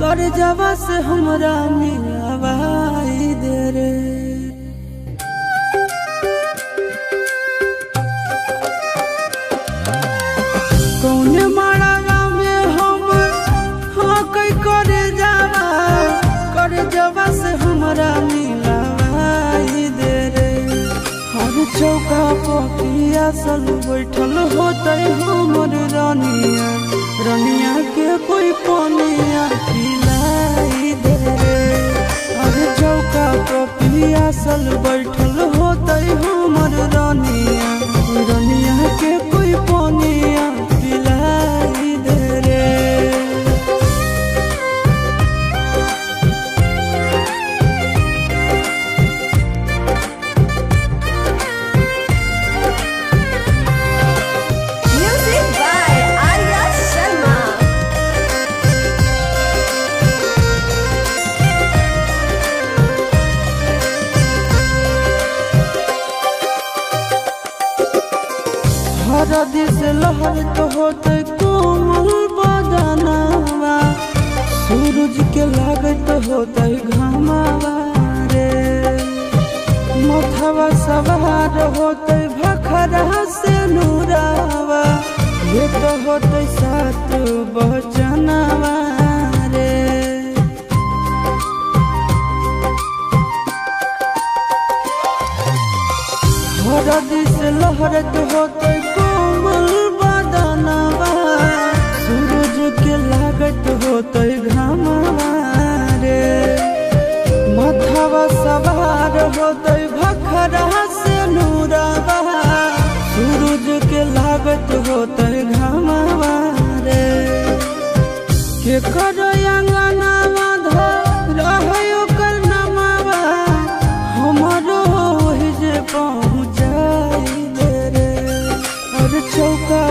कर जावा से हमरा मिलावाई दे रे। कौन मारा में हम हाँ कई कर जावा से हमरा मिलावाई दे रे। हर चौका पिया सल बैठल होते हमर रानिया, रानिया के कोई पानिया पिलाई दे रे। हर चौका पिया सल बैठल होते हमर रानिया, रानिया के कोई पानिया पिलाई दे रे। हरदी से लहर तो होते कोमल बदनावा, सूरज के लागत होते घामावा रे। मथवा सवार होते भखरा से नूरावा, ये तो होते सात बचनावा रे। हरदी से लहरत होते कोमल बदनावा, सूरज के लागत होते घामावा रे। मथवा सवार होते भखरा से नूरावा, सूरज के लागत होते घामावा रे। के करो अंगनावा रहो कर नमावा, हमारो जे पहुँचाई दे रे। और चौका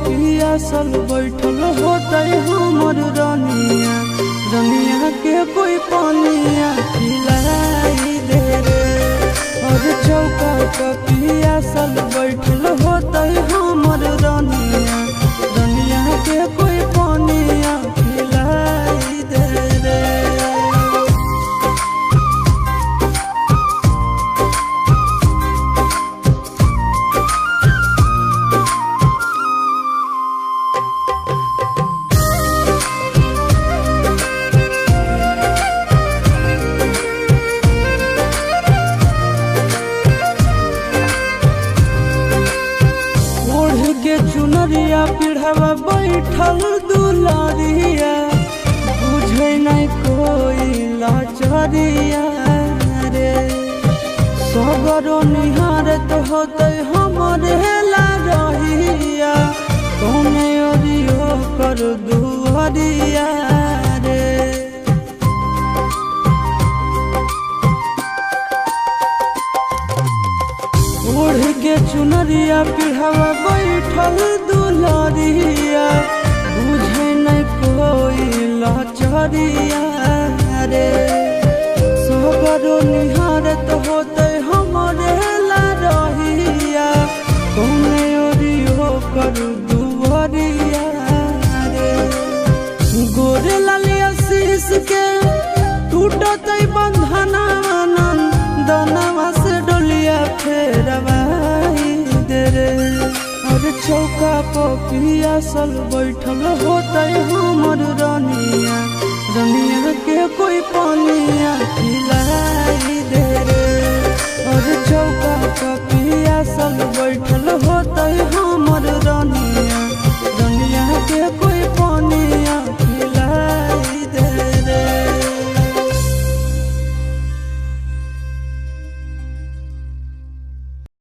पिया सल बैठल होते हमर रानिया, रानिया के कोई पानिया पिलाई दे रे। और चौका पिया सल बैठल होते हमर रानिया, रानिया के कोई पानिया पिलाई दे रे। चुनरिया पिढ़ावा बैठल दुलारिया, बुझे नहीं कोई लाचारिया रे। सगरो निहारत होते हमरे ला रहिया, कौने ओरियो कर दुआरिया रे। ओढ़ के चुनरिया पिढ़ावा बैठल दुलारिया, बुझे नहीं कोई लाचारिया रे। सगरो निहारत होते हमरे ला रहिया, कौने ओरियो कर दुआरिया रे। गोरे लालिया शीश के टूटते बंधनवा, दनवा से डोलिया फेरवाई दे रे। और चौका पिया सल बैठल होते हमर रानिया, रानिया के कोई पानिया पिलाई दे रे। और